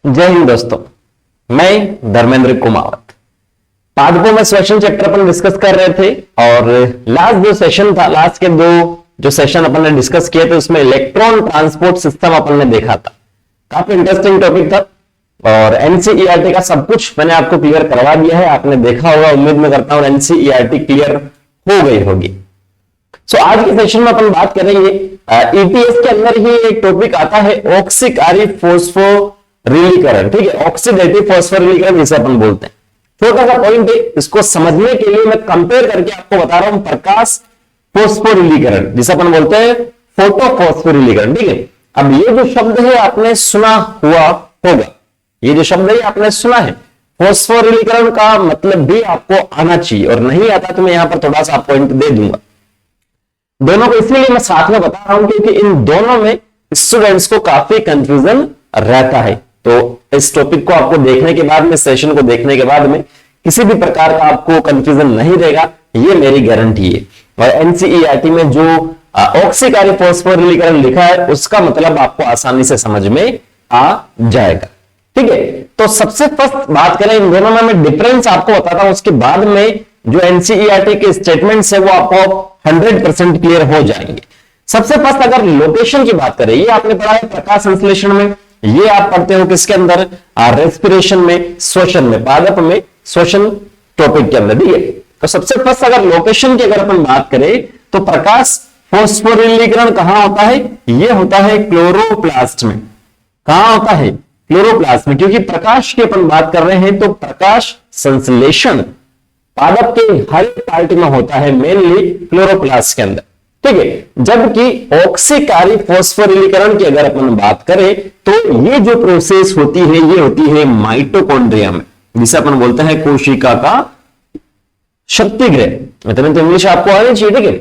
जय हिंद दोस्तों, मैं धर्मेंद्र कुमावत। पादपों में श्वसन चैप्टर अपन डिस्कस कर रहे थे और लास्ट जो सेशन था, लास्ट के दो जो सेशन अपन ने डिस्कस किए थे उसमें इलेक्ट्रॉन ट्रांसपोर्ट सिस्टम अपन ने देखा था। काफी इंटरेस्टिंग टॉपिक था और एनसीईआरटी का सब कुछ मैंने आपको क्लियर करवा दिया है। आपने देखा होगा, उम्मीद में करता हूं एनसीईआरटी क्लियर हो गई होगी। सो आज के सेशन में अपन बात करेंगे ईटीएस के अंदर ही एक टॉपिक आता है ऑक्सीकारी फॉस्फोरिलीकरण। ठीक है, ऑक्सीडेटिव फॉस्फोरिलीकरण जिसे अपन बोलते हैं। छोटा सा पॉइंट है, इसको समझने के लिए मैं कंपेयर करके आपको बता रहा हूं प्रकाश फॉस्फोरिलीकरण जिसे अपन बोलते हैं फोटो फॉस्फोरिलीकरण। ठीक है, अब ये जो शब्द है आपने सुना हुआ होगा, ये जो शब्द है आपने सुना है। फॉस्फोरिलीकरण का मतलब भी आपको आना चाहिए और नहीं आता तो मैं यहां पर थोड़ा सा पॉइंट दे दूंगा। दोनों को इसलिए मैं साथ में बता रहा हूं क्योंकि इन दोनों में स्टूडेंट्स को काफी कंफ्यूजन रहता है। तो इस टॉपिक को आपको देखने के बाद में, सेशन को देखने के बाद में किसी भी प्रकार का आपको कंफ्यूजन नहीं रहेगा, ये मेरी गारंटी है। और एनसीईआरटी में जो ऑक्सीकारी फॉस्फोरिलीकरण लिखा है उसका मतलब आपको आसानी से समझ में आ जाएगा। ठीक है, तो सबसे फर्स्ट बात करें इन दोनों में, मैं डिफरेंस आपको बताता हूं, उसके बाद में जो एनसीईआरटी के स्टेटमेंट्स है वो आपको 100% क्लियर हो जाएंगे। सबसे फर्स्ट अगर लोकेशन की बात करें, ये आपने पढ़ा है प्रकाश संश्लेषण में, ये आप पढ़ते हो किसके अंदर, रेस्पिरेशन में, श्वसन में, पादप में, श्वसन टॉपिक के अंदर। ठीक है, तो सबसे फर्स्ट अगर लोकेशन की अगर अपन बात करें तो प्रकाश फॉस्फोरिलीकरण कहां होता है, ये होता है क्लोरोप्लास्ट में। कहां होता है, क्लोरोप्लास्ट में, क्योंकि प्रकाश की अपन बात कर रहे हैं तो प्रकाश संश्लेषण पादप के हर पार्ट में होता है, मेनली क्लोरोप्लास्ट के अंदर। ठीक है, जबकि ऑक्सीकारी फॉस्फोरिलीकरण की अगर अपन बात करें तो ये जो प्रोसेस होती है ये होती है माइटोकॉन्ड्रिया में, जिसे अपन बोलते हैं कोशिका का शक्तिगृह। मतलब तो इंग्लिश आपको आनी चाहिए। ठीक है,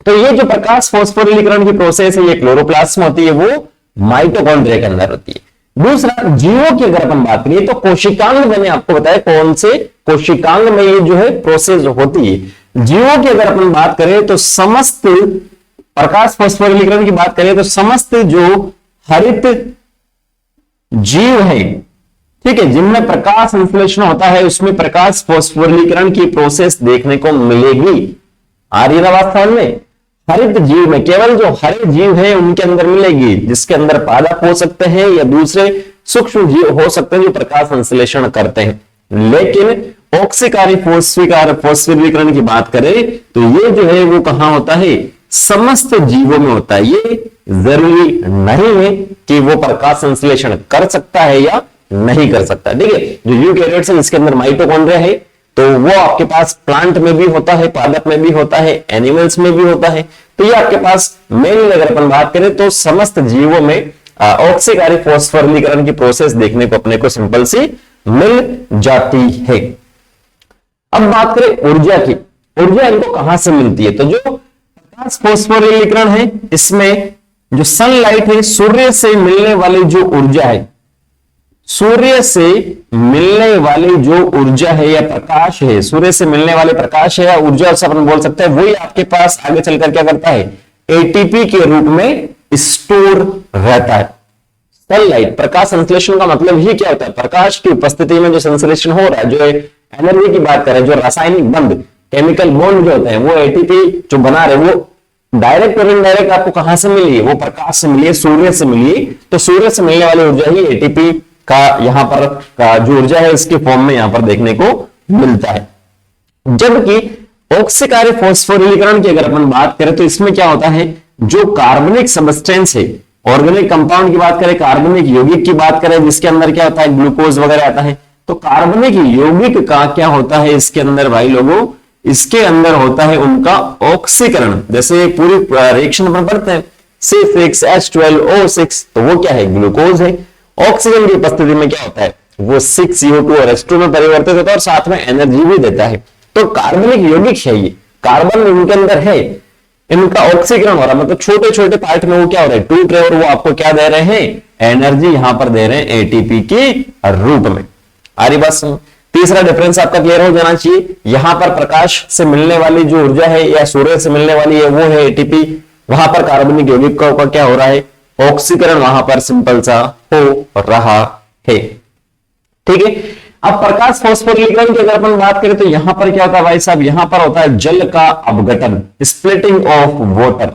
तो ये जो प्रकाश फॉस्फोरिलीकरण की प्रोसेस है ये क्लोरोप्लास्ट में होती है, वो माइटोकॉन्ड्रिया के अंदर होती है। दूसरा, जीवों की अगर अपन बात करें तो कोशिकांग, मैंने आपको बताया कौन से कोशिकांग में ये जो है प्रोसेस होती है। जीवों की अगर अपन बात करें तो समस्त प्रकाश फॉस्फोरिलीकरण की बात करें तो समस्त जो हरित जीव है, ठीक है, जिनमें प्रकाश संश्लेषण होता है उसमें प्रकाश फॉस्फोरिलीकरण की प्रोसेस देखने को मिलेगी। आ रही है ना बात समझ में? हरित जीव में केवल जो हरे जीव है उनके अंदर मिलेगी, जिसके अंदर पादप हो सकते हैं या दूसरे सूक्ष्म जीव हो सकते हैं जो प्रकाश संश्लेषण करते हैं। लेकिन ऑक्सीकारी फॉस्फोरिलीकरण की बात करें तो ये जो है वो कहां होता है, समस्त जीवों में होता है। ये जरूरी नहीं है कि वो प्रकाश संश्लेषण कर सकता है या नहीं कर सकता। ठीक है, जो यूकेरियोट्स है इसके अंदर माइटोकॉन्ड्रिया है तो वो आपके पास प्लांट में भी होता है, पादप में भी होता है, एनिमल्स में भी होता है। तो ये आपके पास मेनली अगर अपन बात करें तो समस्त जीवों में ऑक्सीकारी फॉस्फोरिलीकरण की प्रोसेस देखने को अपने को सिंपल सी मिल जाती है। अब बात करें ऊर्जा की, ऊर्जा इनको कहां से मिलती है, तो जो प्रकाश फॉस्फोरिलीकरण है इसमें जो सनलाइट है, सूर्य से मिलने वाली जो ऊर्जा है, सूर्य से मिलने वाली जो ऊर्जा है या प्रकाश है, सूर्य से मिलने वाले प्रकाश है या ऊर्जा से अपन बोल सकते हैं, वही आपके पास आगे चलकर क्या करता है, एटीपी के रूप में स्टोर रहता है। सनलाइट, प्रकाश संश्लेषण का मतलब ही क्या होता है, प्रकाश की उपस्थिति में जो संश्लेषण हो रहा है, जो एनर्जी की बात करें, जो रासायनिक बंध, केमिकल बॉन्ड जो होते हैं, वो एटीपी जो बना रहे वो डायरेक्ट और इनडायरेक्ट आपको कहां से मिली है, वो प्रकाश से मिली है, सूर्य से मिली है। तो सूर्य से मिलने वाली ऊर्जा ही एटीपी का यहां पर का जो ऊर्जा है इसके फॉर्म में यहां पर देखने को मिलता है। जबकि ऑक्सीकारी फॉस्फोरिलीकरण की अगर अपन बात करें तो इसमें क्या होता है, जो कार्बनिक सबस्टेंस है, ऑर्गेनिक कंपाउंड की बात करें, कार्बनिक यौगिक की बात करें, जिसके अंदर क्या होता है, ग्लूकोज वगैरह आता है, तो कार्बनिक यौगिक का क्या होता है इसके अंदर भाई लोगों, इसके अंदर होता है उनका ऑक्सीकरण। जैसे पूरी रिएक्शन पर पढ़ते हैं C6H12O6, तो वो क्या है, ग्लूकोज है। ऑक्सीजन की उपस्थिति में क्या होता है, वो 6CO2 और H2 में परिवर्तित होता है और साथ में एनर्जी भी देता है। तो कार्बनिक यौगिक है, ये कार्बन इनके अंदर है, इनका ऑक्सीकरण हो रहा है, मतलब छोटे छोटे पार्ट में वो क्या हो रहा है, टूट रहे, और वो आपको क्या दे रहे हैं, एनर्जी यहां पर दे रहे हैं एटीपी के रूप में। आ रही बात समझ? तीसरा डिफरेंस आपका क्लियर हो जाना चाहिए, यहां पर प्रकाश से मिलने वाली जो ऊर्जा है या सूर्य से मिलने वाली है वो है एटीपी, वहां पर कार्बनिक यौगिक का क्या हो रहा है, ऑक्सीकरण वहां पर सिंपल सा हो रहा है। ठीक है, अब प्रकाश फास्फोरिलीकरण की अगर अपन बात करें तो यहां पर क्या होता है भाई साहब, यहां पर होता है जल का अपघटन, स्प्लिटिंग ऑफ वाटर।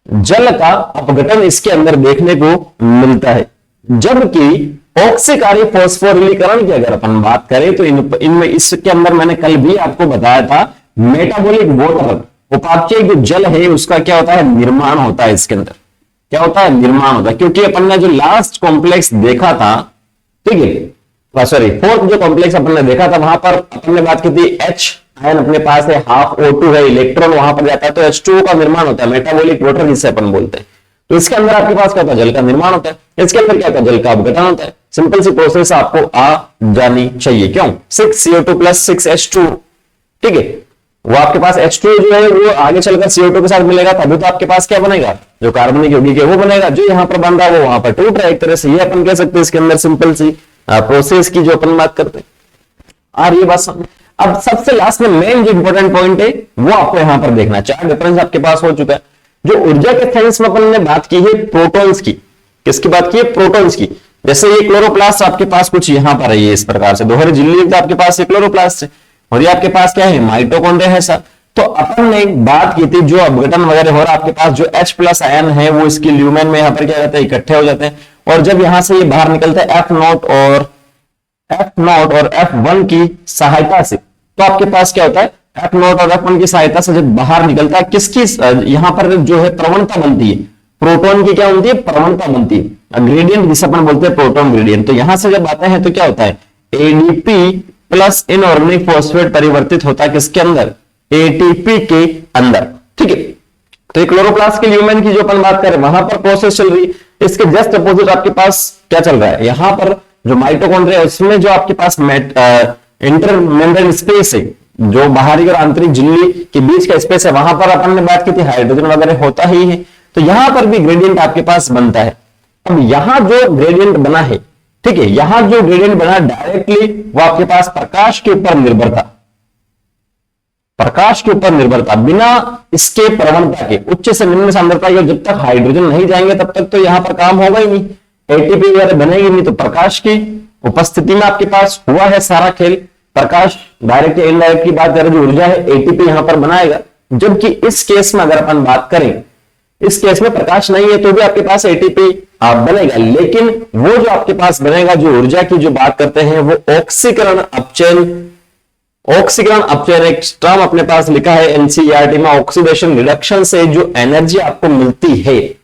जल का अपघटन इसके अंदर देखने को मिलता है। जबकि ऑक्सीकारी फास्फोरिलीकरण की अगर अपन बात करें तो इनमें इसके अंदर मैंने कल भी आपको बताया था, मेटाबॉलिक वाटर, उपापचय जो जल है उसका क्या होता है, निर्माण होता है। इसके अंदर क्या होता है, निर्माण होता है। क्योंकि अपन ने जो लास्ट कॉम्प्लेक्स देखा था, ठीक है, सॉरी फोर्थ जो कॉम्प्लेक्स अपन ने देखा था, वहां पर अपन ने बात की थी H आयन अपने पास है, हाफ O2 है, इलेक्ट्रॉन वहां पर जाता है तो H2O का निर्माण होता है, मेटाबॉलिक वाटर जिसे अपन बोलते हैं। तो इसके अंदर आपके पास क्या होता है, जल का निर्माण होता है। इसके अंदर क्या होता है, जल का अपघटन होता है। सिंपल सी प्रोसेस आपको आ जानी चाहिए। क्यों, 6CO2 प्लस 6H2, ठीक है, वो आपके पास H2 जो है वो आगे चलकर CO2 के साथ मिलेगा, तभी तो आपके पास क्या बनेगा, जो कार्बनिक यौगिक है वो बनेगा। जो यहां पर बन रहा है वो वहां पर टूट रहा है। एक तरह से ये अपन कह सकते हैं इसके अंदर सिंपल सी प्रोसेस की जो अपन बात करते हैं। और ये बात समझ। अब सबसे लास्ट में मेन जो इंपॉर्टेंट पॉइंट है वो आपको यहां पर देखना। चार डिफरेंस आपके पास हो चुका है। जो ऊर्जा के सेंस में अपन ने बात की है प्रोटॉन्स की, किसकी बात की है, प्रोटॉन्स की। जैसे ये क्लोरोप्लास्ट आपके पास कुछ यहां पर है, ये इस प्रकार से दोहरी झिल्ली आपके पास ये क्लोरोप्लास्ट है, और ये आपके पास क्या है, माइटोकॉन्ड्रिया है सर। तो अपन ने बात की थी जो अपघटन वगैरह हो रहा है आपके पास, जो H+ आयन है वो इसकी ल्यूमेन में यहां पर क्या कहते हैं, इकट्ठे हो जाते हैं। और जब यहां से ये बाहर निकलता है F0 और F1 की सहायता से, तो आपके पास क्या होता है, F0 और F1 की सहायता से जब बाहर निकलता है, किसकी यहां पर जो है प्रवणता बनती है, प्रोटॉन की क्या बनती है, प्रवणता बनती है, ग्रेडियंट जिसे अपन बोलते हैं प्रोटॉन ग्रेडियंट। तो यहां से जब आते हैं तो क्या होता है, ADP प्लस इनऑर्गेनिक फॉस्फेट परिवर्तित होता है किसके अंदर, ATP के अंदर। ठीक है, तो एक क्लोरोप्लास्ट के ल्यूमेन की जो अपन बात करें वहां पर प्रोसेस चल रही है। इसके जस्ट अपोजिट आपके पास क्या चल रहा है, यहां पर जो माइटोकॉन्ड्रिया है उसमें जो आपके पास इंटर मेम्ब्रेन स्पेस है, जो बाहरी और आंतरिक झिल्ली के बीच का स्पेस है, वहां पर अपन ने बात की थी हाइड्रोजन वगैरह होता ही है। तो यहां पर भी ग्रेडियंट आपके पास बनता है। अब यहां जो ग्रेडियंट बना है, ठीक है, यहां जो ग्रेडियंट बना डायरेक्टली वो आपके पास प्रकाश के ऊपर निर्भरता, प्रकाश के ऊपर निर्भरता, बिना इसके प्रवणता के उच्च से निम्न सांद्रता के जब तक हाइड्रोजन नहीं जाएंगे तब तक तो यहां पर काम होगा ही नहीं, एटीपी वगैरह बनेगी नहीं। तो प्रकाश की उपस्थिति में आपके पास हुआ है सारा खेल। प्रकाश डायरेक्ट या इनडायरेक्ट की बात करें, जो ऊर्जा है एटीपी यहां पर बनाएगा। जबकि इस केस में अगर अपन बात करें, इस केस में प्रकाश नहीं है तो भी आपके पास एटीपी बनेगा, लेकिन वो जो आपके पास बनेगा, जो ऊर्जा की जो बात करते हैं, वो ऑक्सीकरण अपचयन। ऑक्सीकरण अपचयन एक टर्म अपने पास लिखा है एनसीईआरटी में, ऑक्सीडेशन रिडक्शन से जो एनर्जी आपको मिलती है।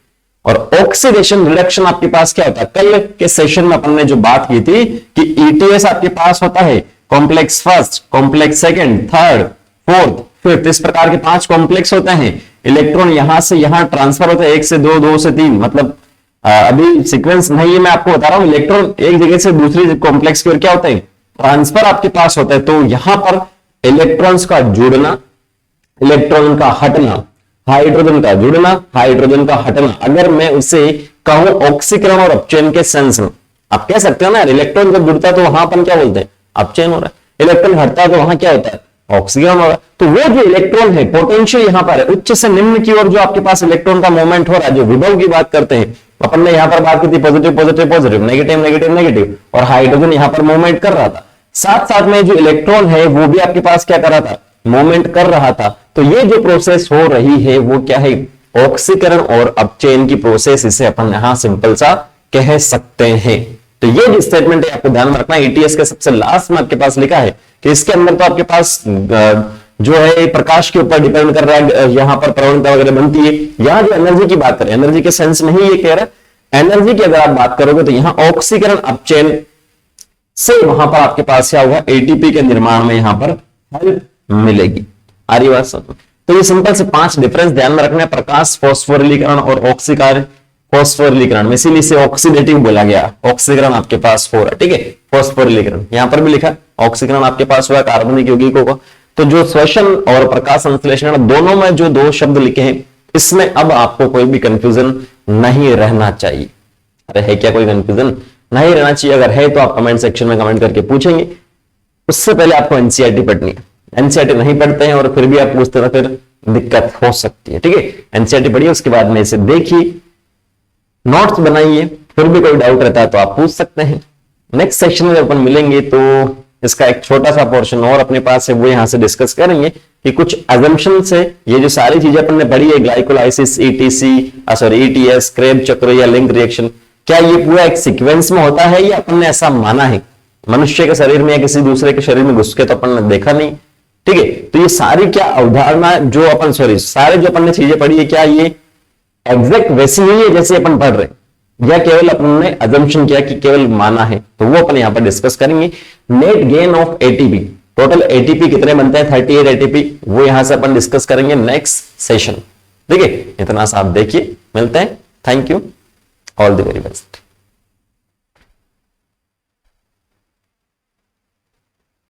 और ऑक्सीडेशन रिडक्शन आपके पास क्या होता है, कल के सेशन में अपन ने जो बात की थी कि ईटीएस आपके पास होता है complex first, complex second, third, fourth, fifth, इस प्रकार के 5 कॉम्प्लेक्स होते हैं। इलेक्ट्रॉन यहां से यहां ट्रांसफर होता है, 1 से 2, 2 से 3, मतलब अभी सीक्वेंस नहीं है, मैं आपको बता रहा हूं। इलेक्ट्रॉन एक जगह से दूसरी कॉम्प्लेक्स की ओर क्या होता है, ट्रांसफर आपके पास होता है। तो यहां पर इलेक्ट्रॉन्स का जुड़ना, इलेक्ट्रॉन का हटना, हाइड्रोजन का जुड़ना, हाइड्रोजन का हटना, अगर मैं उसे कहूं ऑक्सीकरण और अपचयन के सेंस में, आप कह सकते हो ना, इलेक्ट्रॉन जब जुड़ता है तो वहां अपन क्या बोलते हैं, अपचयन हो रहा है। इलेक्ट्रॉन हटता है तो वहां क्या होता है, ऑक्सीकरण हो रहा है। तो वो जो इलेक्ट्रॉन है पोटेंशियल यहां पर है, उच्च से निम्न की ओर जो आपके पास इलेक्ट्रॉन का मूवमेंट हो रहा है, जो विभव की बात करते हैं, अपन ने यहां पर बात की थी positive positive positive, negative negative negative, और हाइड्रोजन यहां पर मूवमेंट कर रहा था। साथ साथ में जो इलेक्ट्रॉन है वो भी आपके पास क्या कर रहा था, मूवमेंट कर रहा था। तो ये जो प्रोसेस हो रही है वो क्या है, ऑक्सीकरण और अपचयन की प्रोसेस, इसे अपन यहां सिंपल सा कह सकते हैं। तो ये जो स्टेटमेंट है आपको ध्यान में रखना है। ईटीएस के सबसे लास्ट में आपके पास लिखा है कि इसके अंदर तो आपके पास जो है प्रकाश के ऊपर डिपेंड कर रहा है, यहां पर प्रवणता वगैरह बनती है। यहां जो एनर्जी की बात करें, एनर्जी के सेंस में ही ये कह रहा है, एनर्जी की अगर आप बात करोगे तो यहां ऑक्सीकरण अपचयन से वहां पर आपके पास क्या होगा, एटीपी के निर्माण में यहां पर हेल्प मिलेगी। आ रही बात समझ? तो ये सिंपल से 5 डिफरेंस ध्यान में रखना है, प्रकाश फास्फोरिलीकरण और ऑक्सीकरण फास्फोरिलीकरण में, इसीलिए इसे ऑक्सीडेटिव बोला गया। ऑक्सीकरण आपके पास हो रहा है, ठीक है, फास्फोरिलीकरण यहां पर भी लिखा, ऑक्सीकरण आपके पास हुआ कार्बनिक यौगिकों का। तो जो श्वसन और प्रकाश संश्लेषण दोनों में जो 2 शब्द लिखे हैं, इसमें अब आपको कोई भी कंफ्यूजन नहीं रहना चाहिए। अरे है क्या कोई कंफ्यूजन? नहीं रहना चाहिए। अगर है तो आप कमेंट सेक्शन में कमेंट करके पूछेंगे। उससे पहले आपको एनसीईआरटी पढ़नी है। एनसीईआरटी नहीं पढ़ते हैं और फिर भी आप पूछते हैं, फिर दिक्कत हो सकती है। ठीक है, एनसीईआरटी पढ़िए, उसके बाद में इसे देखिए, नोट्स बनाइए, फिर भी कोई डाउट रहता है तो आप पूछ सकते हैं। नेक्स्ट सेक्शन में जब अपन मिलेंगे तो इसका एक छोटा सा पोर्शन और अपने पास है, वो यहां से डिस्कस करेंगे कि कुछ अजम्पशन से ये जो सारी चीजें अपन ने पढ़ी है, ग्लाइकोलाइसिस, ईटीएस, क्रेब चक्र या लिंक रिएक्शन, क्या ये पूरा एक सीक्वेंस में होता है या अपन ने ऐसा माना है? मनुष्य के शरीर में या किसी दूसरे के शरीर में घुस के तो अपन ने देखा नहीं, ठीक है। तो ये सारी क्या अवधारणा जो अपन सारे जो अपन ने चीजें पढ़ी है, क्या ये एग्जैक्ट वैसी ही है जैसे अपन पढ़ रहे हैं, या केवल अपन ने अजम्पशन किया कि केवल माना है? तो वो अपन यहां पर डिस्कस करेंगे। Net gain of ATP, total ATP कितने बनते हैं, 38 एटीपी, वो यहां से अपन डिस्कस करेंगे नेक्स्ट सेशन, ठीक है। इतना सा आप देखिए, मिलते हैं। Thank you, all the very best.